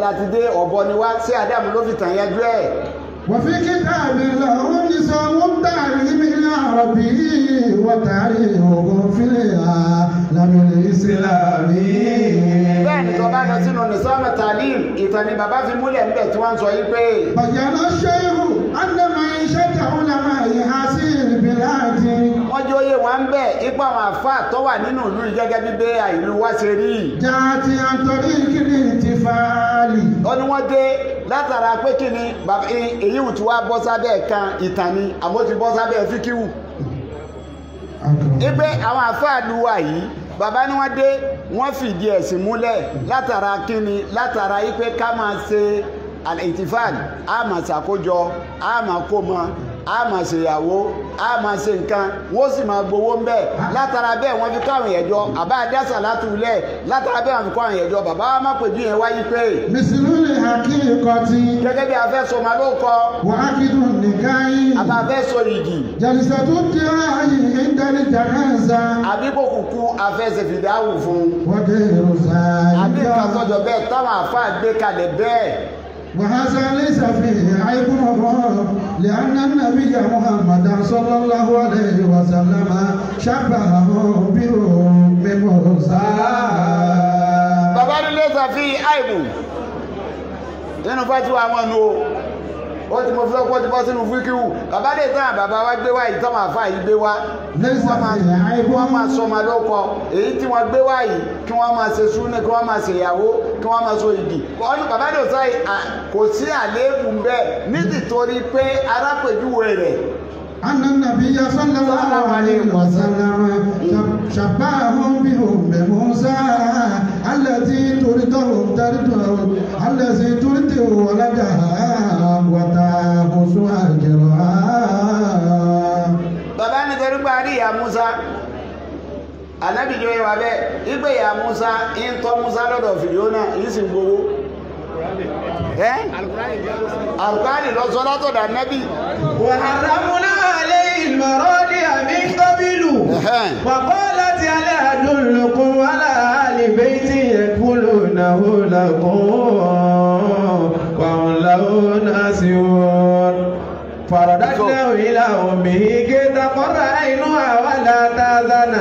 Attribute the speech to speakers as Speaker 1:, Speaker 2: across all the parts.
Speaker 1: láti dé ọ̀bọ ni wá sí Ádámù ló fi tàn yẹjú ẹ̀.
Speaker 2: وفي كتاب له نظام التعليم العربي وتاريخه في العالم الإسلامي.
Speaker 1: bẹ́ẹ̀ ni tó bá lọ sínú nìsọ́mù tàlím ìtàn ni bàbá fi múlẹ̀ níbẹ̀ tí wọ́n sọ yí pé.
Speaker 2: بين الشيخ أن معيشة علماء هذه البلاد.
Speaker 1: wọ́n jẹ́ oyè wọn ń bẹ̀ ipa àwọn àfáà tó wà nínú ìlú gẹ́gẹ́ bí bẹ́ẹ̀ ìlú wá ṣe rí.
Speaker 2: جاءت عن طريق الانتفال.
Speaker 1: ó ní wọ́n dé látara pé kí ni èyí wù tí wàá bọ́ sábẹ́ kan ìtàn ni àmọ́ ti bọ́ sábẹ́ fíkíwù. ipe àwọn àfáà lu wa yìí bàbá ni wọ́n dé wọ́n fìdí ẹ̀sìn múlẹ̀ látara kí ni látara ipe ká máa ṣe al-ihtifal a máa ṣàkójọ a máa kó mọ a máa ṣèyàwó a máa ṣe nǹkan wọ́n sì máa gbowó ń bẹ̀ látara bẹ́ẹ̀ wọ́n fi káwọn ẹ̀jọ́ àbá àdásà látúlẹ̀ látara bẹ́ẹ̀ wọ́n fi káwọn ẹ̀jọ́ bàbá wa má pèjú yẹn wáyé pé.
Speaker 2: mísìlúlì hakíkọtì.
Speaker 1: gẹ́gẹ́ bí a fẹ́ so máa ló kọ.
Speaker 2: wà á kí dùn nìkan yìí.
Speaker 1: àbá fẹ́ so igi.
Speaker 2: jàdìsà tó ti ráàyè ìdálé jàkánsá.
Speaker 1: àbí kò kúkú afẹ́sẹ̀ fìdáwù fún.
Speaker 2: wọ́n dé ìrọ̀sà yìí.
Speaker 1: àbí ìkàtọ́jọ bẹ́ẹ̀ táwọn àfáà gbé kalẹ̀ bẹ́ẹ̀.
Speaker 2: وهذا ليس فيه عيب لأن النبي محمد صلى الله عليه وسلم شبهه بأم موسى.
Speaker 1: bàbá ní ليس فيه عيب nínú fẹ́ tí wàá mọ̀ nù ó ti mọ̀ fún ọkọ̀ tí bọ́ sínú fíkíwù bàbá lè tán bàbá wa gbé wá yìí tán máa fà yìí gbé wá wọ́n máa sọ ọmọ lóko èyí tí wọ́n gbé wá yìí kí wọ́n máa ṣe súnú kí wọ́n máa ṣe ìyàwó kí wọ́n máa so igi ọdún bàbá lè sọ kò sí àléébù ń bẹ nítorí pé arápèjúwe rẹ̀.
Speaker 2: أن النبي صلى الله عليه وسلم شبههم بأم موسى التي ترده ولدها وتابس أجرها.
Speaker 1: bàbá nítorí pé a rí ìyá Musa Ànábì jọ ìwà bẹ́ẹ̀ ìgbé ìyá Musa ń tọ́ Musa lọ́dọ̀ Fìdíónà yìí sì gbowó. Al-Qur'ani lọ sọ látọ̀dọ̀ Ànábì.
Speaker 3: وحرمنا عليه المراضع من قبل وقالت هل أدلكم على أهل بيت يكفلونه لكم وهم له ناصحون فرددناه إلى أمه كي تقر عينها ولا تحزن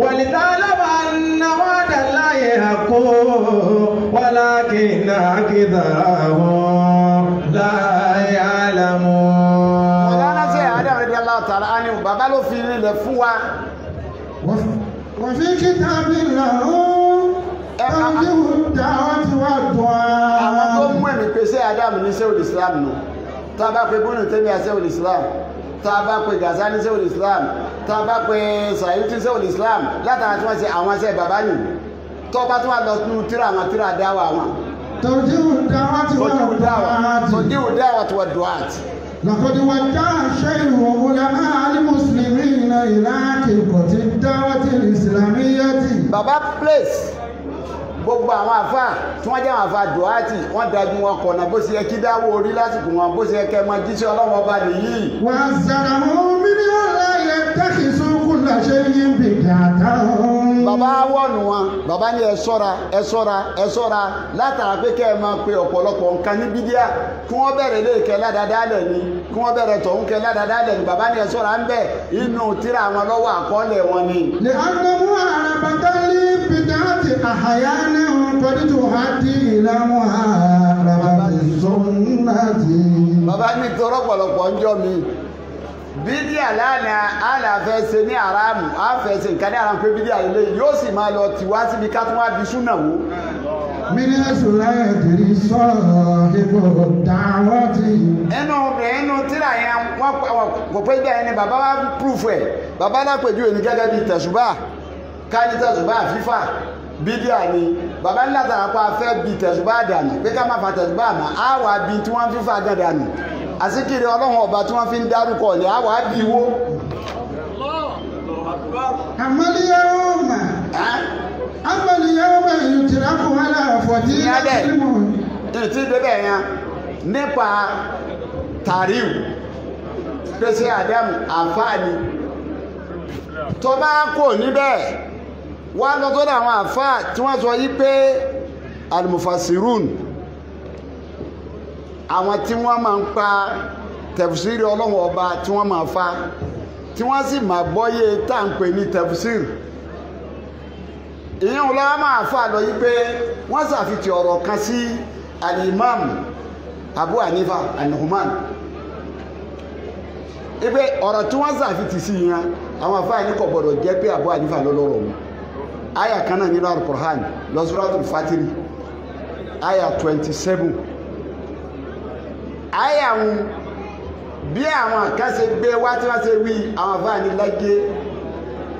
Speaker 3: ولتعلم أن وعد الله حق ولكن أكثرهم لا يعلمون.
Speaker 1: Mọ̀lánà sí Adam radiyallahu ta'ala anhu bàbá ló fi nílẹ̀ fún wa.
Speaker 2: وفي كتاب له توجيه الدعوة والدعاء.
Speaker 1: Àwọn tó mú ẹ̀mí pèsè Adam ní sẹ́wọ̀n Islam nù. Tá a bá pe Ibn Taymiyyah sẹ́wọ̀n Islam. Tá a bá pe Ghazali sẹ́wọ̀n Islam. Tá a bá pe Sayuti sẹ́wọ̀n Islam. Látara tí wọ́n ṣe àwọn ṣẹ́ bàbá nì. Tó bá tún wà lọ sínú tíra àwọn tíra dáwà wọn.
Speaker 2: توجيه الدعوة والدعاء.
Speaker 1: توجيه الدعوة والدعاء.
Speaker 2: لقد وجه الشيخ علماء المسلمين إلى حقيقة الدعوة الإسلامية.
Speaker 1: Baba place gbogbo àwọn àfáà tí wọ́n jẹ́ àwọn àfáà dùhátì wọ́n dájú wọn kọ̀nà bó ṣe yẹ kí dáwọ́ orí lásìkò wọn bó ṣe yẹ kẹ́ máa jíṣẹ́ ọlọ́wọ́ bá nìyí.
Speaker 2: وَأَزَّرَهُ مِنْ أَلَّا يَتَّخِذُوا كُلَّ شَيْءٍ بِدْعَةً. Bàbá wọ̀nù wọn bàbá ní ẹ ṣọ́ra látara pé kẹ́ ẹ máa pe ọ̀pọ̀lọpọ̀ nǹkan ní bídíà kí wọ́n bẹ̀rẹ̀ lé kẹ́ ládàádálẹ̀ ni kí wọ́n bẹ̀rẹ̀ tọ̀hún kẹ́ ládàádálẹ̀ ni bàbá ní ẹ ṣọ́ra ń bẹ̀ inú tíra àwọn lọ́wọ́ àkọọ́lẹ̀ wọn ni. لأنه محاربة للبدعة أحيانا قد تؤدي إلى محاربة السنة. Bàbá ní tọrọpọlọpọ ń jọ mi bídíà lánàá àlàfẹ́ ṣe ní àràmù àfẹ́sẹ̀ nǹkan ní àràmù pé bídíà ilé yóò sì máa lọ tìwá síbi ká tún wá bí súnà wó. mínísítì láyé tìrí sọ̀rọ̀ ìbò dáwọ́ ti. inú tíra yẹn wọ́n kò pé bẹ́ẹ̀ ni bàbá wa púrúfù ẹ̀ bàbá lápèjúwe ní gẹ́gẹ́ bíi tẹ̀sùbà ká ní tẹ̀sùbà fífà bídíà ni bàbá ńlá tàràpá fẹ́ bí tẹ̀sùbà dànù pé ká má fa tẹ̀sùbà mọ́ á wà bí tí wọ́n fífà gan dànù àsìkiri ọlọ́run ọba tí wọ́n fi ń dárúkọ ní àwọ̀ àbí wo. àmàlìyàwó èyí tìrà fún wa lára fọ̀tí lábẹ́mù. ìtì bẹ́bẹ̀ yẹn nípa tàríù pèsè àdámù àǹfààní tó bá kò níbẹ̀ wá lọ tó dà àwọn àǹfààní tí wọ́n sọ yí pé al-mufassirun
Speaker 1: àwọn tí wọ́n máa ń pa tẹ̀fsírì ọlọ́run ọba tí wọ́n máa fa tí wọ́n sì máa gbọ́yé tá à ń pè ní tẹ̀fsírì ìyẹn lọ́wọ́ máa fà lọ yí pé wọ́n ṣàfihàn ọ̀rọ̀ kan sí al-Imam Abu Hanifa an-Nu'man ipe ọ̀rọ̀ tí wọ́n ṣàfihàn sí yẹn àwọn afáà ní kò gbọ́dọ̀ jẹ́ pé Abu Hanifa lọ́lọ́rọ̀ wọn aya kan náà nínú al-Qur'an lọ Suratul Fatir aya 27 aya wọn bí àwọn kan ṣe gbé wá tí wọ́n ṣe wí àwọn afáà ní lágé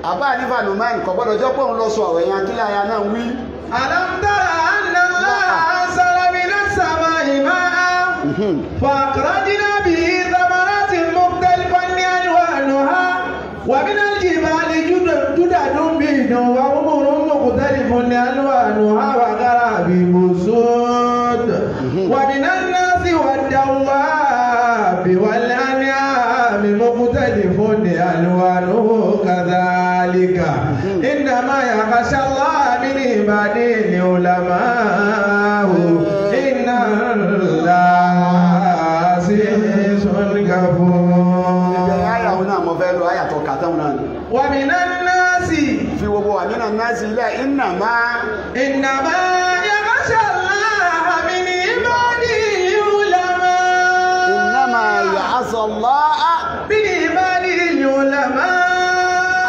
Speaker 1: Abu Hanifa Nu'man kò gbọ́dọ̀ jẹ́ pé òun lọ sọ ọ̀rọ̀ yẹn kí láya náà wí.
Speaker 3: Alam tara anna Allaha anzala minas samaa'i ma'an fa akhrajna bihi thamaratin mukhtalifan alwanuha wa minal jibali judadun bidun wa umurun mukhtalifun alwanuha wa gharabibu sud wa minan nasi wad-dawwabi wal an'ami mukhtalifun alwanuhu kadhalika innama yakhsha Allaha min ibadihi al-ulama'u inna Allaha azizun ghafur.
Speaker 1: Aya wọn náà mo fẹ́ lọ aya tó kàtà wọn náà ni.
Speaker 3: Wa minan nasi.
Speaker 1: Fi gbogbo wa minan nasi ilẹ̀ innama
Speaker 3: yakhsha Allaha min ibadihi al-ulama'u.
Speaker 1: Innama yakhsha Allaha
Speaker 3: min ibadihi al-ulama'u.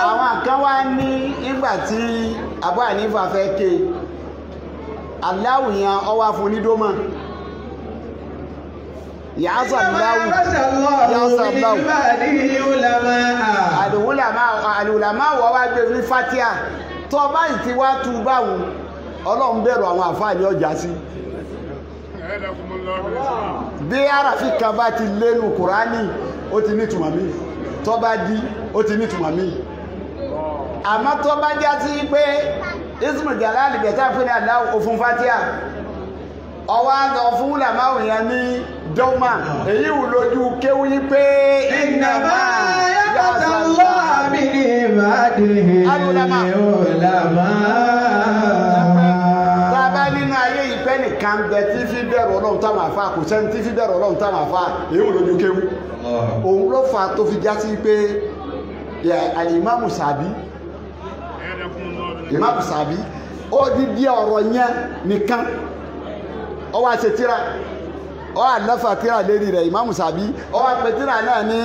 Speaker 1: Àwọn kan wá ní ìgbà tí Abu Hanifa fẹ́ ké Allahu yẹn ó wá fún ní dómà yàásà láwù àlùlámà wọ́n wá gbé ní fatia tó bá ìtí wá tú báwù Ọlọ́run bẹ̀rù àwọn àfáà ní ọjà sí bí àràfí kan bá ti lẹ́nu Kùránì ó ti nítumọ̀ mí tó bá dí ó ti nítumọ̀ mí àmọ́ tó bá já sí pé ismu jalal gẹ̀ta fún ní Allahu òfin fatia ọwọ́ àgbà fún làmáwò yẹn ní dọ́mà èyí wù lójú kéwú yí pé
Speaker 3: innama yakhsha Allaha min ibadihi al-ulama.
Speaker 1: Tábà nínú ayé ìfẹ́ nìkan bẹ tí fi bẹ̀rù Ọlọ́run táwọn àfa kò sẹ́ni tí fi bẹ̀rù Ọlọ́run táwọn àfa èyí wù lójú kéwú òun ló fà tó fi já sí pé al-Imamu Sàbí Imamu Sàbí ó di ọ̀rọ̀ yẹn nìkan ó wá ṣe tíra ó wá lẹ́fà tíra lérí rẹ̀ Imamu Sàbí ó wá pè tíra náà ní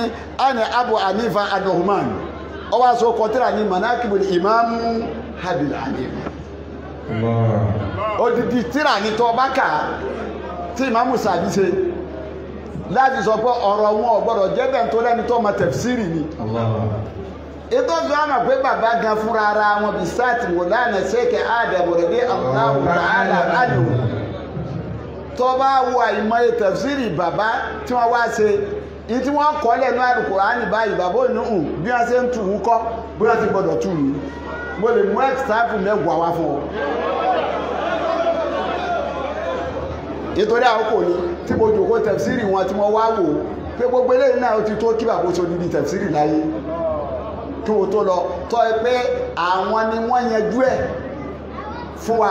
Speaker 1: ẹni Abu Hanifa an-Nu'man ó wá so kọ tíra ní Manaqibul Imam Abil Hanifa odidi tíra ní tó bá kà tí Imamu Sàbí ṣe láti sọ pé ọ̀rọ̀ wọn ò gbọ́dọ̀ jẹ́ bẹ́ẹ̀ tó lẹ́ni tó ma tafsiri ni ètò ìfẹ́ àmà pé bàbá gan fúnra ara wọn bí sáàtì wò lánàá Sheikh Adam rẹ̀ bí Allahu ta'ala ánìwò tó bá wo àìmọye tafsiri bàbá tí wọ́n wá ṣe ní tí wọ́n kọ́ lẹ́nu Al-Qur'ani báyìí bàbá ò ní hùn bí wọ́n ṣe ń tù ú kọ́ bí wọ́n ti gbọ́dọ̀ tù ú mo lè mú ẹ̀kítáàfù mẹ́wàá wá fún ọ. nítorí àkókò ni tí mo jòkó tafsiri wọn tí wọ́n wá wò pé gbogbo eléyìí náà ó ti tó kí bàbá ó so níbi tafsiri láyé kí wọ́n tó lọ tọ́ ẹ pé àwọn ni wọ́n yanjú ẹ̀ fún wa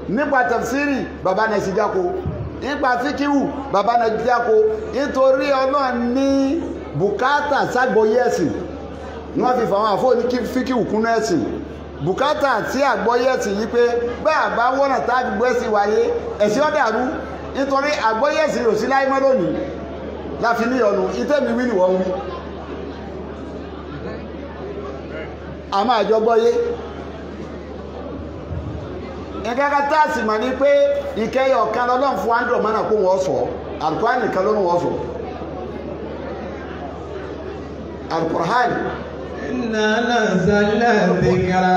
Speaker 1: nípa tafsiri bàbá náà sì jáko nípa fíkíwù bàbá náà jáko nítorí Ọlọ́run ní bùkátà ságbóyé ẹ̀sìn ní wọ́n fi fàwọn àfọ́ ní fíkíwù kúnú ẹ̀sìn bùkátà tí àgbóyé ẹ̀sìn yí pé bẹ́ẹ̀ àbá wọ́nà táàbí gbọ́ ẹ̀sìn wáyé ẹ̀sìn ọ̀dàrú nítorí àgbóyé ẹ̀sìn yóò sí láyé mọ́ lónìí láfi ní ọ̀nù ìtẹ́mi wí ni wọ́n wí a máa jọ gbọ́yé ìkẹ́kẹ́ táàsì mà ní pé ìkẹyẹ ọ̀kan lọ́lọ́n fún andrew mọ́nà kó wọ́n sọ Al-Qur'an nìkan lọ́nà wọ́n sọ Al-Qur'an
Speaker 3: inna nazzalna dhikra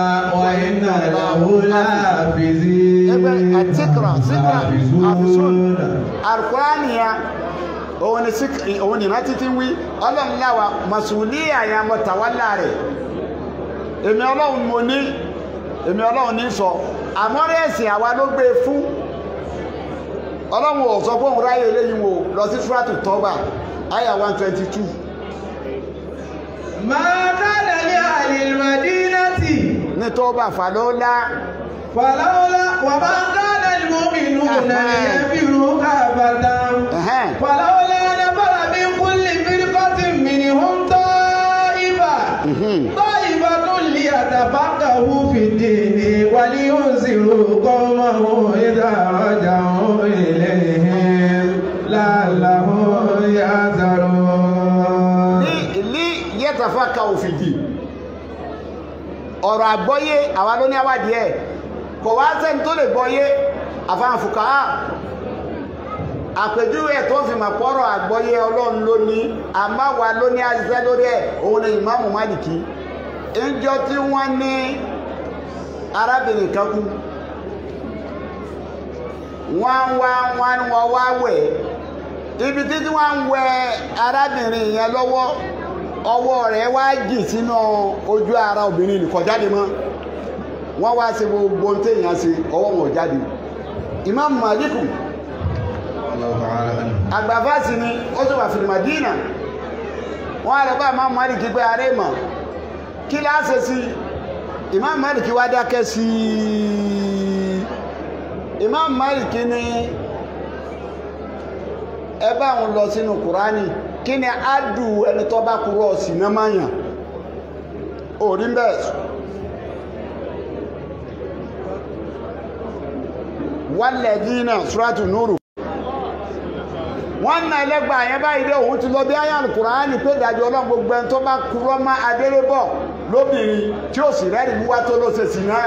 Speaker 3: wa inna lahu lahafizun
Speaker 1: ẹgbẹ́ àtìkra síkra àfisún Al-Qur'an ya òun ni rántí tí wí Ọlọ́run láwa masuliya ya mọ̀tàwálà rẹ̀ èmi Ọlọ́run ní sọ àmọ́rẹ́ ẹ̀sìn àwa ló gbé fún Ọlọ́run ò sọ fún òun ráyè eléyìí wò lọ sí Suratu Tawba àyà 122
Speaker 3: ma kana li ahlil madinati
Speaker 1: ní Tawba falawla
Speaker 3: wa ma kana al mu'minuna liyanfiru kaffatan قومهم إذا رجعوا إليهم لعلهم يحذرون.
Speaker 1: يتفقهوا في الدين. ọ̀rọ̀ àgbọ́yé àwa ló ní àwádìí ẹ̀ kò wá sẹ́ni tó lè gbọ́yé àfahàn fùkàá àpèjúwe ẹ̀ tó fi mà pọ́rọ̀ àgbọ́yé ọlọ́run ló ní àmáwa ló ní àṣìṣẹ́ lórí ẹ̀ òun ni ìmáàmù Málìkì ìjọ tí wọ́n ní arábìnrin kan kú wọ́n wá wẹ̀ ibi títí wọ́n ń wẹ arábìnrin yẹn lọ́wọ́ ọwọ́ rẹ̀ wá jì sínú ojú ara obìnrin nìkan jáde mọ́ wọ́n wá ṣe gbogbo ohun téèyàn ṣe ọwọ́ wọn jáde Imam Málíkù àgbàfáàsì ni ó tó wà fil Madina wọ́n á lọ bá Imam Málíkì pé aré mọ̀ kí láṣẹ sí Imam Málíkì wá dákẹ́ sí Imam Málíkì ní ẹ bá wọn lọ sínú Kùránì kí ni ádù ẹni tó bá kúrò ọ̀sìn náà máa yàn orí bẹ́ẹ̀ walladhina suratu Nuru wọ́n na ẹlẹ́gbà yẹn báyìí dé òun ti lọ bí ayé Al-Kùránì pé ìdájọ́ Ọlọ́run gbogbo ẹni tó bá kúrò má adélébọ̀ lóbìnrin tí ó sì rẹ́rìí wíwá tó ló ṣe sí náà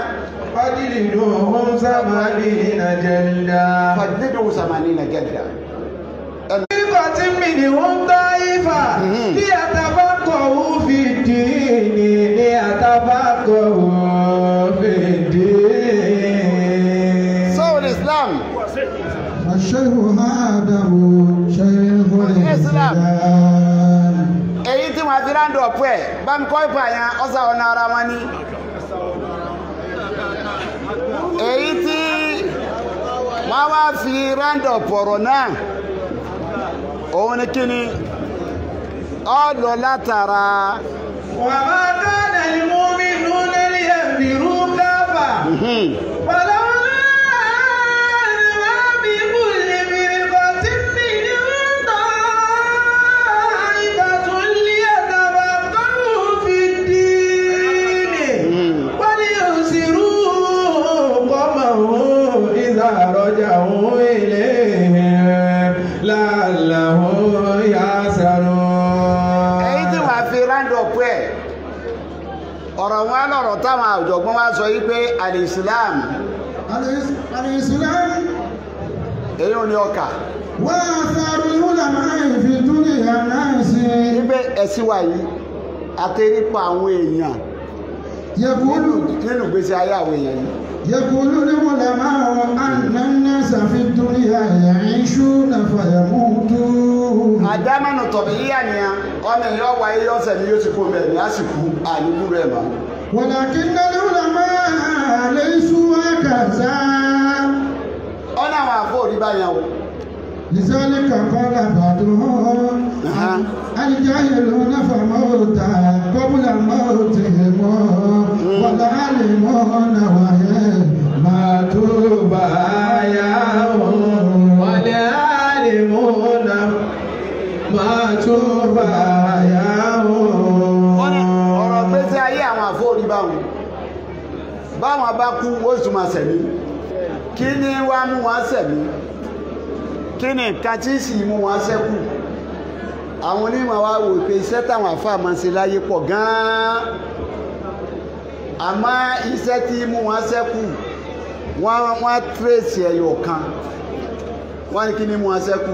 Speaker 3: فاجلدوهم 80 جلدا.
Speaker 1: فاجلدوهم 80 جلدا.
Speaker 3: منهم طائفة ليتفقهوا في الدين ليتفقهوا في الدين.
Speaker 1: So Islam.
Speaker 2: الشيخ آدم شيخ الإسلام.
Speaker 1: èyí tí wọ́n ti ráńdọ̀ ọ̀pọ̀ ẹ̀ bá mi kọ́ ìpà yẹn ọ̀sà ọ̀nà ara wọn ni. èyí tí wọ́n wá fi ráńdọ̀ ọ̀pọ̀rọ̀ náà òun ni kí ni ọ̀dọ̀ látara.
Speaker 3: وما كان المؤمنون لينفروا كافة فلولا ما بكل فرقة منهم طائفة ليتفقهوا في الدين ولينذروا قومهم إذا رجعوا إليهم لعلهم يحذرون.
Speaker 1: èyí tí wàá fi ráńdọ̀ pẹ́ ọ̀rọ̀ wọn lọ̀rọ̀ táwọn àjọ̀gbọ́n wá sọ yí pé al-Islam èyí ò ní ọkà
Speaker 2: wọ́n àṣàrò ìwúlàmọ́ ìfi túnlé àná sí
Speaker 1: wípé ẹ̀sìn wà yìí àtẹrípa àwọn èèyàn nínú gbèsè ayé àwọn èèyàn yìí.
Speaker 2: يقول العلماء أن الناس في الدنيا يعيشون فيموتون.
Speaker 1: àdámẹ́nu tọ̀bíyà ni ọmọ èèyàn wáyé ọ̀sẹ̀ ni yóò ti kó bẹ̀rẹ̀ ní àsìkò àníkú rẹ̀ mọ́.
Speaker 2: ولكن العلماء ليسوا هكذا.
Speaker 1: ọ̀nà àwọn àfọ̀ òrí báyẹn o.
Speaker 2: لذلك قال بعضهم الجاهلون فموتى قبل موتهم والعالمون وهم ماتوا بآياهم والعالمون ماتوا بآياهم.
Speaker 1: ọ̀rọ̀ gbèsè ayé àwọn àfọ̀ òrí báwọn bá kú ó sì máa ṣẹ̀mí kí ni wàá mú wọn ṣẹ̀mí kí ni nǹkan tí sì mú wọn ṣẹ́kù àwọn onímọ̀ wa wò pé iṣẹ́ táwọn àfáà máa ń ṣe láyé pọ̀ gan-an àmọ́ iṣẹ́ tí mú wọn ṣẹ́kù wọ́n tírèsì ẹyọ kan wọ́n ní kí ni mú wọn ṣẹ́kù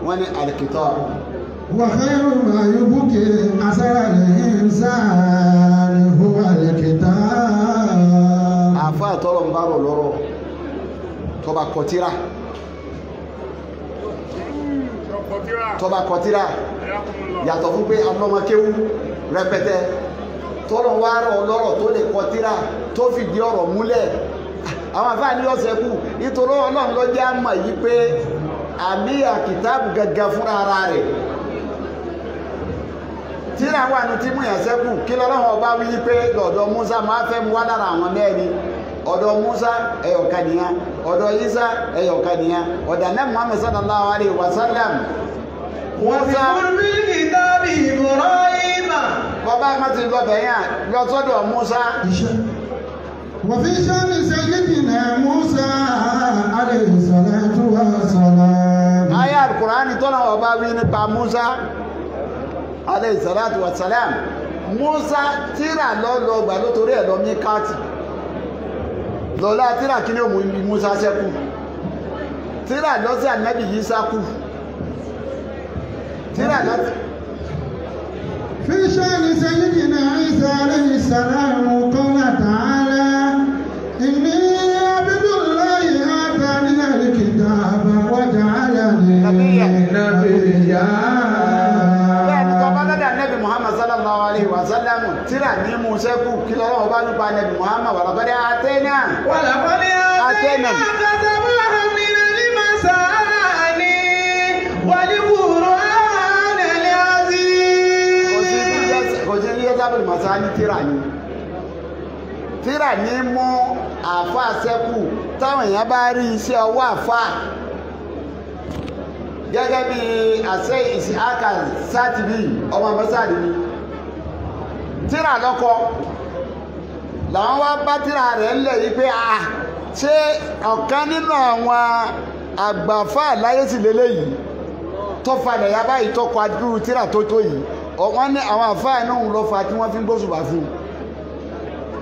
Speaker 1: wọ́n ní al-kitab.
Speaker 2: وخير ما يبكي أثر الإنسان هو الكتاب.
Speaker 1: àfáà tọrọ ń bá rọ lọ́rọ̀ tọba kọtíra yàtọ̀ fún pé alọ́mọkéwú rẹpẹtẹ tọ́lọ̀ wá rọ̀ lọ́rọ̀ tó lè kọtíra tó fìdí ọ̀rọ̀ múlẹ̀ àwọn àfáà ní ọ̀sẹ̀ kù nítorí ọlọ́run ló jẹ́ àmọ̀ yìí pé àmì àkìtáàbù gẹ́gẹ́ fúnra ara rẹ̀ tíra wà ní tí mú yàn sẹ́kù kí lọ́lọ́run ọba wí pé lọ́dọ̀ Musa máa fẹ́ mu wá lára àwọn mẹ́rin ọ̀dọ̀ Musa ẹ̀yọ̀kan nìyẹn ọ̀dọ̀ Isa ẹ̀yọ̀kan nìyẹn ọ̀dọ̀ Ànábì Muhammad sallallahu alayhi wa sallam.
Speaker 3: واذكر في الكتاب إبراهيم.
Speaker 1: bàbá àmàtí lọ́bẹ̀ yẹn lọ sọ́dọ̀ Musa.
Speaker 2: وفي شأن سيدنا Musa alayhi salatu wa salam.
Speaker 1: Ayé Al-Qur'ani tọ́nà ọba wí nípa Musa alayhi salatu wa salam. Musa tíra lọ́lọ́ gbà ló torí ẹ̀ lọ mí káàtì. Lọ́lá tíra kí ni ó mú Musa ṣẹ́kù. Tíra lọ́sí ànábì Ìsá kù. Tíra lọ́sí.
Speaker 2: في شأن سيدنا عيسى عليه السلام قال تعالى إني عبد الله آتاني الكتاب وجعلني نبيا.
Speaker 1: Bẹ́ẹ̀ni tó bá lọ́dọ̀ Ànábì Muhammad sallallahu alayhi wa sallam tíra ní Musa kù kí lọ́wọ́ bá nípa Ànábì Muhammad wà lọ́kọ́dẹ́ àtẹ́nà.
Speaker 3: ولقد آتينا كتبها من المثاني والقرآن العظيم.
Speaker 1: Kò sí ilé sábìlì màsá ní tíra ní. Tíra ní mú àfa sẹ́kù táwọn èèyàn bá rí iṣẹ́ ọwọ́ àfa. Gẹ́gẹ́ bí àṣẹ ìsìnkáka sátìbí ọmọ mẹ́sàdì ni. Tíra lọ́kọ làwọn wá bá tíra rẹ̀ ńlẹ̀ yìí pé ṣé ọ̀kan nínú àwọn àgbàfà láyé sì lélẹ́yìí tó falẹ̀ yá báyìí tó kọ adúrú tíra tó tó yìí wọ́n ní àwọn àfáà náà lọ fa tí wọ́n fi ń gbóṣùbà fún un.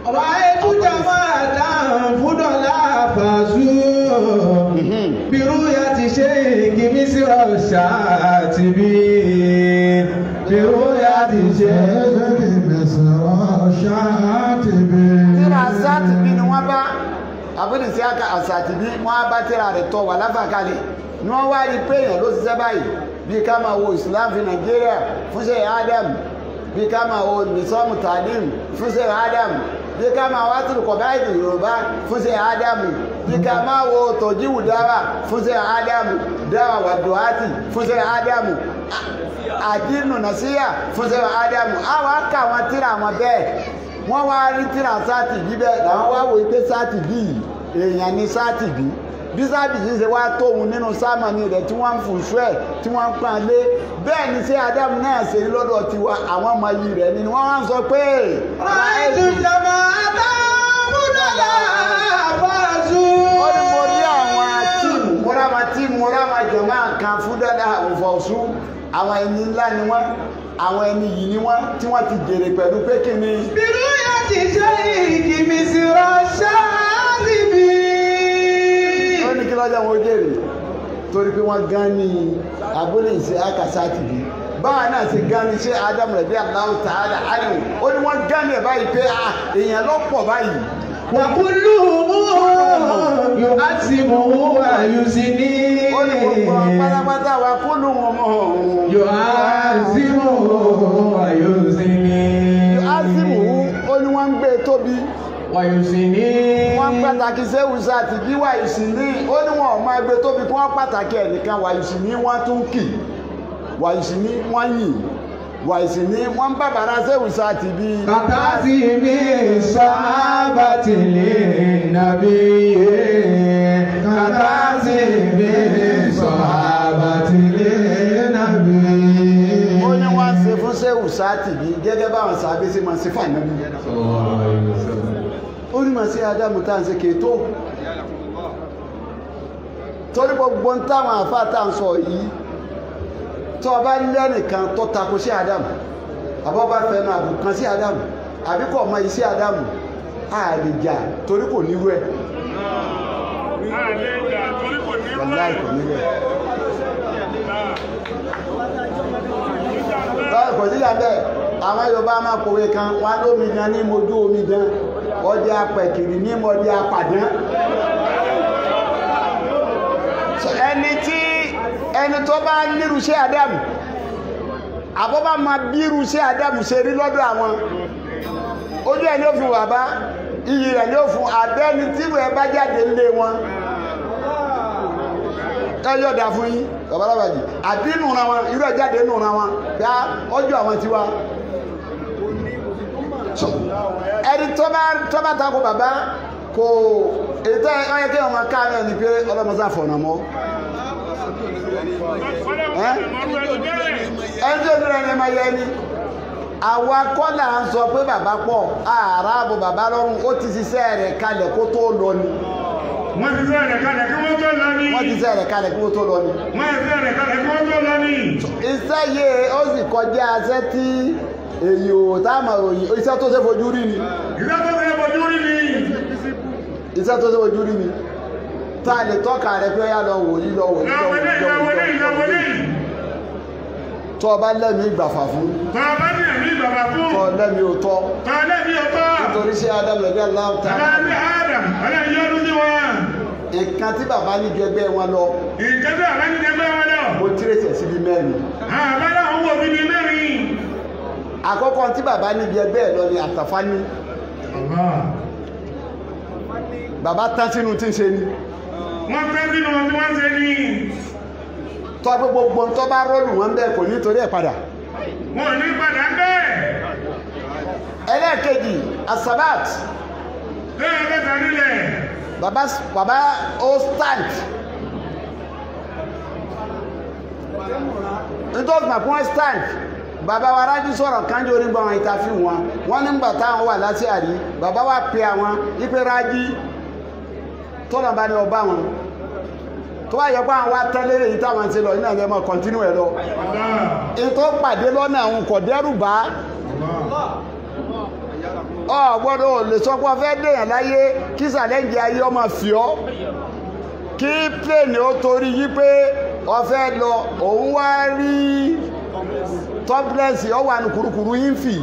Speaker 3: ọ̀rọ̀ ayé tún jẹ́ máa dáhùn fúdọ̀lá fàṣù bírú ya ti ṣe ìgbìmí sí ọ̀ṣà àti bí bírú ya ti ṣe ìgbìmí sí ọ̀ṣà àti bí.
Speaker 1: tíra sátìbí ni wọ́n bá àbúrò sí àsàtìbí wọ́n bá tíra rẹ̀ tọ́ wà láfàkalẹ̀ ni wọ́n wá rí pé èèyàn ló ṣiṣẹ́ báyìí bí ká máa wo Islam fi Nàìjíríà fún ṣe Adam bí ká máa wo nìsọ́mù talim fún ṣe Adam bí ká máa wá tìrùkọ̀ báyìí Yorùbá fún ṣe Adam bí ká máa wo tọ̀jíwù dáwà fún ṣe Adam dáwà wà dùhátì fún ṣe Adam àdínù nàṣíyà fún ṣe Adam àwọn aka wọn tíra wọn bẹ́ẹ̀ wọ́n wá rí tíra sátìbí bẹ́ẹ̀ làwọn wá wo pé sátìbí èèyàn ní sátìbí bí sábìsì ṣe wá tóun nínú sámánì rẹ̀ tí wọ́n ń fún ṣúẹ̀ tí wọ́n ń pọ́n lé bẹ́ẹ̀ ni ṣé Ádámù náà ṣe ní lọ́dọ̀ tiwa àwọn ọmọ yìí rẹ̀ ni wọ́n wá ń sọ pé.
Speaker 3: ráìtù jama àtàkùnlá àbáṣu.
Speaker 1: ó ní mo rí àwọn tíìmù mo rá àwọn jọ̀mọ́ kan fún dáadáa òfòṣù àwọn ẹni ńlá ni wọ́n àwọn ẹni yìí ni wọ́n tí wọ́n ti jèrè pẹ̀lú pé kí ni.
Speaker 3: bírú yà ti ṣe ìkìmísí rọ̀ṣà síbi.
Speaker 1: ó ní kí lọ́jọ́ wọn ó jèrè torí pé wọ́n gan ní abúlé ìṣe akásátì bí báwa náà ṣe gan ní ṣé Ádámù rẹ̀ bí Allahu ta'ala ánìwò ó ní wọ́n gan ní ẹ̀ báyìí pé èèyàn lọ́pọ̀ báyìí.
Speaker 3: wàkúlù yóò á ti mú àyùsí ní.
Speaker 1: ó ní gbogbo pátápátá wàkúlù wọn mọ̀
Speaker 3: yóò á sí mú àyùsí ní.
Speaker 1: yóò á sí mú ó ní wọ́n ń gbé tóbi.
Speaker 3: wàyùsí ní.
Speaker 1: wọ́n pàtàkì sẹ́wùsà àti bí wàyùsí ní ó ní wọn ò máa gbé tóbi kí wọ́n pàtàkì ẹnìkan wàyùsí ní wọ́n tún kì wàyùsí ní wọ́n yìn wàyùsí ní wọ́n bàbàrà sẹ́wùsà àti bí.
Speaker 3: kàtàsí mi sọ́ábàtì lè nàbí yé kàtàsí mi sọ́ábàtì lè nàbí yé.
Speaker 1: ó ní wọ́n ṣe fún sẹ́wùsà àti bí gẹ́gẹ́ báwọn sábẹ́ sí máa ṣe fún àná ó ní màá sí Ádámù tá à ń ṣe kèétó torí gbogbo ń táwọn àfáà tá à ń sọ yìí tó o bá lẹ́nìkan tó tako sí Ádámù àbọ̀ bá fẹnu àbùkàn sí Ádámù àbí kò mọ iṣẹ́ Ádámù àlèjà torí kò nírú ẹ̀ wàláì kò nírú ẹ̀ báyìí kò síyà bẹ́ẹ̀ àwọn Yorùbá máa kòwé kan wọn lómi gan ní mojú omi gan ọdẹ apẹ̀kìrì ní ọdẹ apàdán ẹni tó bá nírú sí Ádámù àbọ́bá máa bírú sí Ádámù ṣe rí lọ́dọ̀ àwọn ojú ẹ̀ ní ó fún bàbá iyì rẹ̀ ní ó fún abẹ́ni tí wọ́n bá jáde lé wọn ẹjọ́ dà fún yín babalábàjì àbí nùra wọn irú ẹ̀ jáde nùra wọn yá ọjọ́ àwọn tiwa ẹni tó bá tako bàbá kò ètò ẹ̀yẹ kí ọmọ ká náà ni pé ọlọ́mọsá fọ̀nà mọ́ ẹni tó dúró ẹni máa yẹ ni àwa kọ́là ń sọ pé bàbá pọ̀ àràbò bàbá lọ́rùn ó ti ṣiṣẹ́ rẹ̀ kalẹ̀ kó tó lọ ni
Speaker 4: wọ́n ti sẹ́rẹ̀ kalẹ̀ kí wọ́n tó lọ ní.
Speaker 1: wọ́n ti sẹ́rẹ̀ kalẹ̀ kí wọ́n tó lọ ní.
Speaker 4: wọ́n ti sẹ́rẹ̀ kalẹ̀ kí wọ́n tó lọ ní.
Speaker 1: iṣẹ́ yìí ó sì kọjá aṣẹ́ tí èyí ò táàmà òyìn iṣẹ́ tó ṣe fojú rí ni.
Speaker 4: iṣẹ́ tó ṣe fojú rí ni.
Speaker 1: iṣẹ́ tó ṣe fojú rí ni. tá a lè tọ́ka rẹ pé ó yá lọ wò yí lọ wò yí lọ wò yí lọ wò yí. tọ́ ọba lẹ́mí ìgbàfà fún.
Speaker 4: tọ́ ọba lẹ́mí ìgbàfà fún.
Speaker 1: tọ́ lẹ́mí òótọ́.
Speaker 4: tọ́ lẹ́mí òótọ́.
Speaker 1: nítorí ṣé Adam lẹ́bí aláwọ̀ta.
Speaker 4: aláàbí Adam aláàbí ọdún sí wọn.
Speaker 1: nǹkan tí bàbá ní ju ẹgbẹ́ wọn lọ.
Speaker 4: nǹkan tí bàbá ní ju ẹgbẹ́ wọn lọ.
Speaker 1: mo tírèsì ẹ̀ síbi mẹ́rin.
Speaker 4: àbálá òun wò bíbí mẹ́rin.
Speaker 1: àkọ́kọ́ tí bàbá ní ju ẹgbẹ́ ẹ̀ lọ ni àtàfání. bàbá tán sínú tí ń ṣe ni.
Speaker 4: wọ́n tán sínú tí wọ́n ṣe ni.
Speaker 1: tọ́ pé gbogbo ń tọ́ bá rọ́ọ̀lù wọn bẹ́ẹ̀ kò nítorí ẹ̀ padà.
Speaker 4: wọn ò ní padà bẹ́ẹ̀.
Speaker 1: ẹlẹ́ẹ̀kejì asabat.
Speaker 4: bẹ́ẹ̀ bẹ́ẹ̀ nílẹ̀.
Speaker 1: bàbá ó stand. nítorí mà fún stand bàbá wa rájú sọ̀rọ̀ kánjú onígbà wọn ìtàfi wọn nígbà táwọn wà láti àrí bàbá wa pe àwọn ipe rájí tọ́nà bá ní ọba wọn tó wá yẹ pé àwọn wá tán lérè yìí táwọn ti lọ nínú ẹ̀rọ ẹ̀mọ́ kọ́ntínú ẹ̀ lọ ètò pàdé lọ́nà àwọn kò dẹ́rù bá ọ gbọ́dọ̀ lè sọ pé ọ fẹ́ dèèyàn láyé kí sàlẹ́ǹjì ayé ọmọ fi ọ́ kí pléènì ó torí yí pé ọ fẹ́ lọ òun wá rí tọ́pìlẹ̀sì ọwọ́ àánú kùrukùru yín fì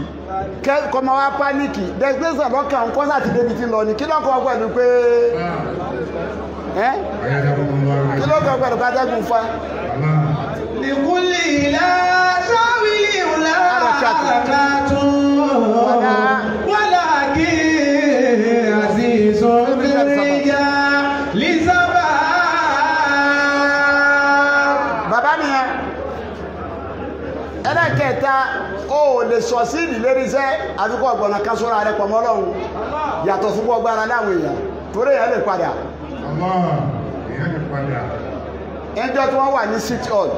Speaker 1: kọ́mọ wá pánìkì destination lọ́kàn ń kọ́sà ti débi tí lọ ní kí lọ́kàn pẹ̀lú pé kí lọ́kàn pẹ̀lú kátẹ́gùn fa.
Speaker 3: ìkúlì ìlà sáwìlì ìlà àkàtún wàlá kí àzìzò bìrìyà lìsàbà.
Speaker 1: bàbá nìyẹn ẹlẹ́kẹta ó lè sọ sí ìdílé ríṣẹ́ àfikún ọgbọ̀nà kásọ́ra rẹ̀ pọ̀ mọ́ Ọlọ́run yàtọ̀ fún gbọ́gbára láwọn èèyàn torí èèyàn lè padà. ẹjọ́ tí wọ́n wà ní city hall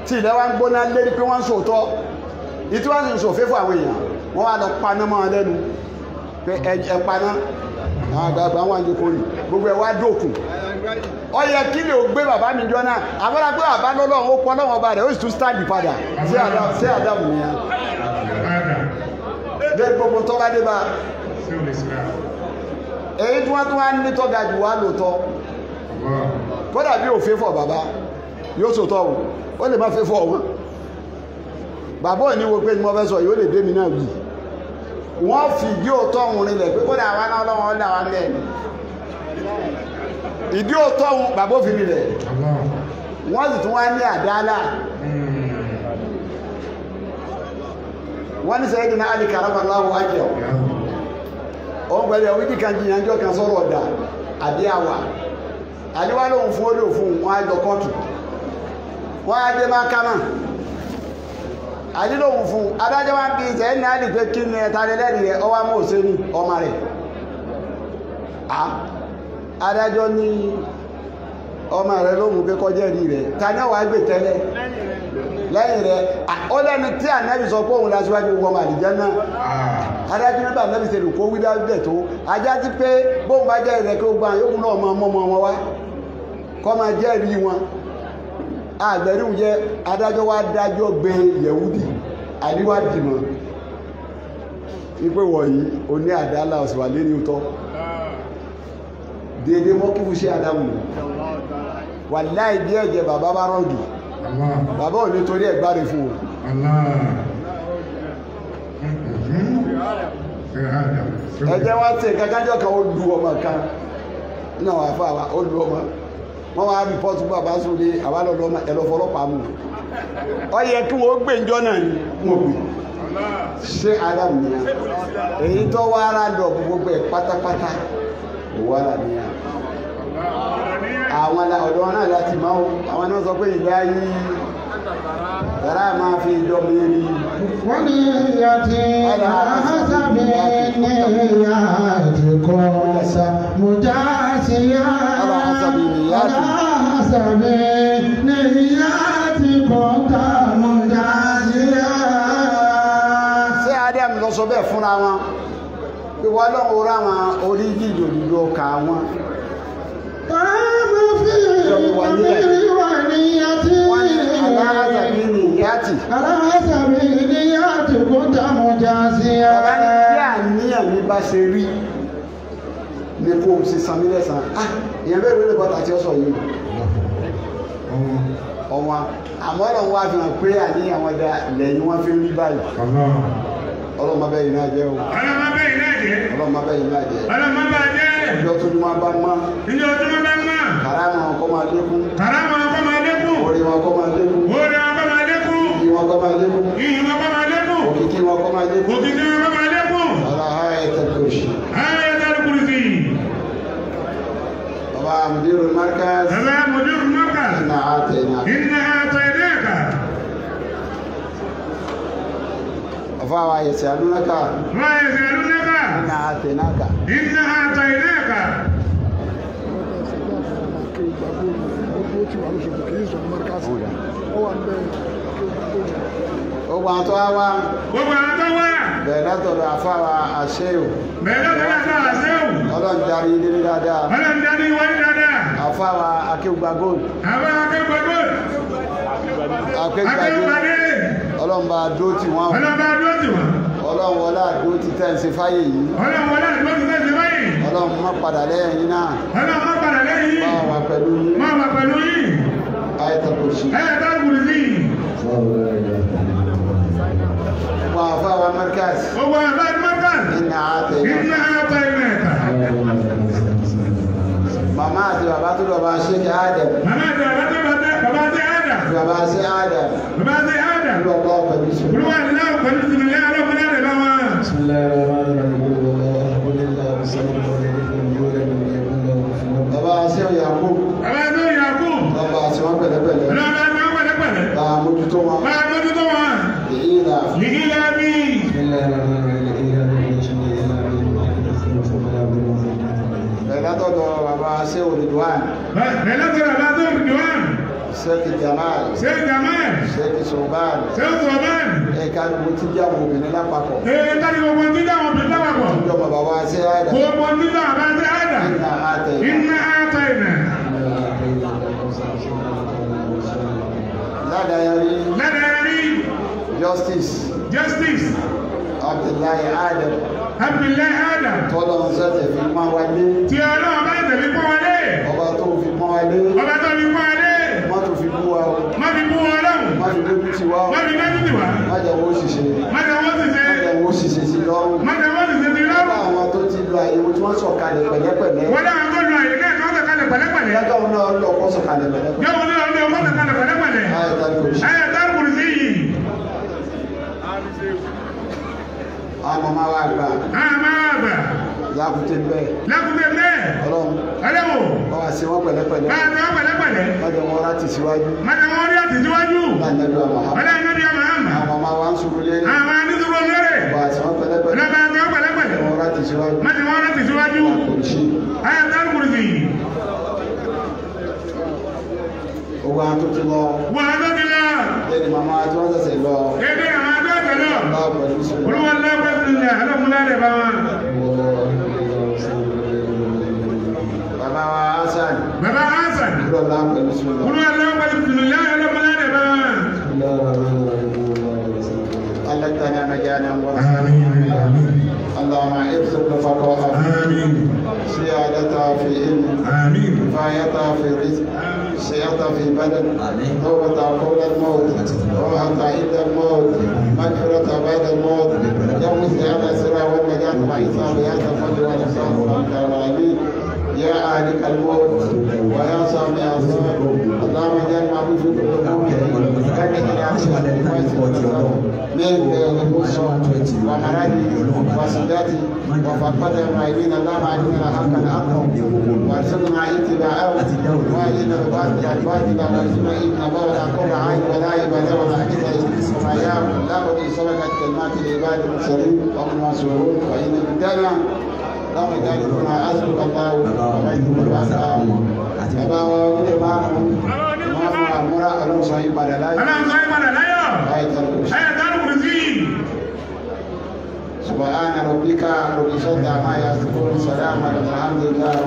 Speaker 1: tí ilẹ̀ wa ń gbóná lérí pé wọ́n ń sòótọ́ ìtí wọ́n sì ń sòfé fún àwọn èèyàn wọ́n wá lọ paná mọ́ wọn lẹ́nu pé ẹ paná àwọn àgbààgbà wọn àjẹkọ rí gbogbo ẹ wá dókun ó yẹ kí lè gbé bàbá mi jọ náà àbúrò pé bàbá lọ́lọ́run ó pọ́ lọ́wọ́ ọba rẹ̀ ó sì tún stand padà sí Ádámù nìyẹn dé gbogbo tó bá dé bá èyí tí wọ́n tún wá ní tọ́ga jù wá lóòótọ́ kódà bí òfin fọ bàbá yóò sòtọ́ o ó lè má fẹ́ fọ wọn bàbá ò ní wo pé mo fẹ́ sọ yóò lè dé mi náà wì wọ́n fi ìdí òótọ́ òun rinlẹ̀ pé kódà wá náà lọ́wọ́ ọ̀dà wa lẹ̀ ìdí òótọ́ òun bàbá òfin rinlẹ̀ wọ́n sì tún wá ní àdáálà wọ́n ní sẹ́yìn náà Ali karamallahu wajhahu òun pẹ̀lú ẹ̀wí bí kan jìyànjọ́ kan sọ̀rọ̀ ọ̀dà àbí àwà àdíwá lóhun fún olóò fún wọn á jọ kọ́ọ̀tù wọ́n á dé máa ká náà àdílóhun fún adájọ́ wá ń bí ìṣẹ́ ní àdì pé kí ni ẹ̀ta lẹ́lẹ́rìí rẹ̀ ọwá mọ́ òṣè ní ọmọ rẹ̀ adájọ́ ní ọmọ rẹ̀ lóhun pé kọjẹ́ rí rẹ̀ ta ní ọwà gbé tẹ́lẹ̀ lẹ́yìn rẹ̀ ó lẹ́nu tí ànábì sọ pé òun lásìwájú gbogbo ọmọ àdìjẹ́ náà adájọ́ nígbà ànábì ṣe lù kó wí dábẹ̀ tó ajá ti pé bóun bá jẹ́ ìrẹ́ kí ó gbà yóò náà mọ ọmọ wọn wá kọ́ máa jẹ́ rí wọn àgbẹ̀rún jẹ́ adájọ́ wá dájọ́ gbé Yẹ̀húdì àríwádìí mọ́ wípé wọ̀nyí o ní àdálà òsìwà lé ní ọ̀tọ̀ dédé mọ́ kí fún ṣe Ádámù wà láì bí ẹ̀jẹ̀ bàbá bá rọ̀gì bàbá ò ní torí ẹ̀gbáre fún o ẹ̀jẹ̀ wá tẹ̀ kákájọ́ kan ó lu ọmọ kan náà wà fún àwa ó lu ọmọ wọ́n wá rìpọ́tù bàbá sórí àwálọ́lọ́ ẹlọ́fọ́lọ́pàá mú ọ yẹ kí wọ́n gbé ìjọ náà ní wọ́n gbé ṣé Ádámù nìyà èyí tó wá ara lọ gbogbo ẹ̀ pátápátá òwò ara nìyà àwọn ọ̀dọ́ náà láti máa àwọn náà sọ pé ìgbà yìí tàrà máa fi ìjọ mẹ́rin
Speaker 2: wọ́n ní ìyá tí àhásábì ní ìyá àti kọ́ ọ̀sà mọ̀já sí yá àhásábì ní ìyá àti kọ́ ọ̀tà mọ̀já sí yá.
Speaker 1: ṣé Ádámù lọ sọ bẹ́ẹ̀ fúnra wọn pé wọ́n lọ́wọ́ ra wọn orí jíjò lílo ọkà wọn níyàtì.
Speaker 2: aláṣàbí níyàtì kó tàmù jásíyà.
Speaker 1: bàbá ní bí àníyàn mi bá ṣe rí ní kó o ṣe san mí lẹ́sàn ìyẹn bẹ́ẹ̀ ló lè bọ́ta tí ó sọ yìí ọ̀wọ́n àmọ́ ọlọ́run wá fi hàn pé àníyàn wọn da lẹ́yìn wọn fi ń rí báyìí ọlọ́run máa bẹ́ yìí náà jẹ́ o
Speaker 4: ọlọ́mọ bẹ́ẹ̀ náà jẹ́
Speaker 1: ọlọ́run máa bẹ́ yìí náà jẹ́
Speaker 4: ọlọ́mọ bá jẹ́
Speaker 1: ìjọ tó ní wọn bá mọ́
Speaker 4: ìjọ tó ní wọn bá mọ́
Speaker 1: kàrámà wọn kọ́ máa lékún
Speaker 4: kàrámà wọn kọ́ máa lékún
Speaker 1: orí wọn kọ́ máa lékún
Speaker 4: orí wọn kọ́ máa lékún
Speaker 1: iyì wọn kọ́ máa lékún
Speaker 4: iyì wọn kọ́ máa lékún
Speaker 1: òkìkí wọn kọ́ máa lékún
Speaker 4: òkìkí wọn kọ́ máa lékún
Speaker 1: ayatul kursi bàbá mudirul markaz inna a'tainaka afawa yasalunaka inna a'tainaka gbogbo àwọn tó wá bẹ̀rẹ̀ látọ̀dọ̀ àfáwà àṣẹ́yò ọlọ́run darí ilé ní dáadáa àfáwà akéwùgbà gold ọlọ́run bá dúró tì wọ́n ọlọ́run wọlá dúró ti tẹ́ǹsì fáyé yìí ọlọ́run má padà lẹ́yìn yìí náà bá wà pẹ̀lú yìí ayatul kursi وعفاوى مركز إنا أعطيناك ماما أتي بابا تلو بابا شيخ آدم بابا شيخ آدم قل الله بسم الله
Speaker 2: بسم الله الرحمن الرحيم قل الله بسم
Speaker 1: بابا شيخ يعقوب بابا شيخ pẹ̀lẹ́pẹ̀lẹ́ bá mójútó wọn
Speaker 4: لإيلافي
Speaker 1: látọ̀dọ̀ bàbá ṣé olùdíwàn ṣéèkì jamal ṣéèkì soban ẹ̀ka gbogbo tí jẹ́ àwọn obìnrin lápapọ̀ ìjọba bàbá ṣé àìdá
Speaker 4: إنا أعطينا
Speaker 1: ládàáyárí justice Abdullahi Adam tọ́lọ̀ ń sẹ́tẹ̀ fi pọ́n wálé
Speaker 4: tí ọlọ́run bá tẹ̀lé pọ́n wálé
Speaker 1: ọba tó fi pọ́n wálé má tó fi bú wa o
Speaker 4: má fi bú wa ọlọ́run
Speaker 1: má fi dójú ti wá o
Speaker 4: má fi dójú ti wá
Speaker 1: má jẹ́ wọ́n ṣiṣẹ́ sí lọ́rùn àwọn tó ti lọ àyèwò tí wọ́n sọ̀kalẹ̀ pẹ̀lẹ́pẹ̀lẹ́
Speaker 4: wọ́n dáhùn tó lọ àyè náà tó sọ̀kalẹ̀ pẹ̀lẹ́pẹ̀lẹ́
Speaker 1: lọ́jọ́ náà lọ kọ́ sọ̀kalẹ̀ pẹ̀lẹ́pẹ̀lẹ́
Speaker 4: ayatul kursi
Speaker 1: àwọn ọmọ wa gbà lákùté bẹ́ẹ̀ ọlọ́run báwa sí wọ́n pẹ̀lẹ́pẹ̀lẹ́ májọ wọn láti síwájú lánàá àwọn ọmọ wa ń sùúrù lérè báwa sí wọ́n pẹ̀lẹ́pẹ̀lẹ́ wọn láti síwájú
Speaker 4: ayatul kursi
Speaker 1: owó àwọn tó ti lọ lẹ́ni màmá tí wọ́n sẹ̀sẹ̀ lọ báwo pẹ̀lú sùúrù bàbá wa Hasan lọ́la pẹ̀lú sùúrù Allah tana majana اللهم ارزق الفقراء سيادتها في علم كفايتها في رزق سيادتها في بدن توبة قبل الموت روحة عند الموت مغفرة بعد الموت يوم السعادة سرى والنجاة وعيسى يا تفضل ونصار وانت العليم يا أهلك الموت ويا سامع الصبر اللهم اجعل معبود في كل موت كانك ومرادي وسداتي وفقد معينين اللهم علمنا حقا حقا وارزقنا اتباعه وارنا الباطل الباطل وارزقنا اتباعه ولا قول عين ولا عباده ولا حديث وما يام لا بد سبقت كلمات العباد المرسلين وهم المنصورون وان بدنا اللهم اجعلنا اسالك الله وبيتك الواسع bàbá wa wílé márùn wọn fún àmúra ọlọ́sọ ìpadà láyọ̀
Speaker 4: ayatul kursi
Speaker 1: subhana rabbika rabbil izzati amma yasifun salamun alhamdulillah.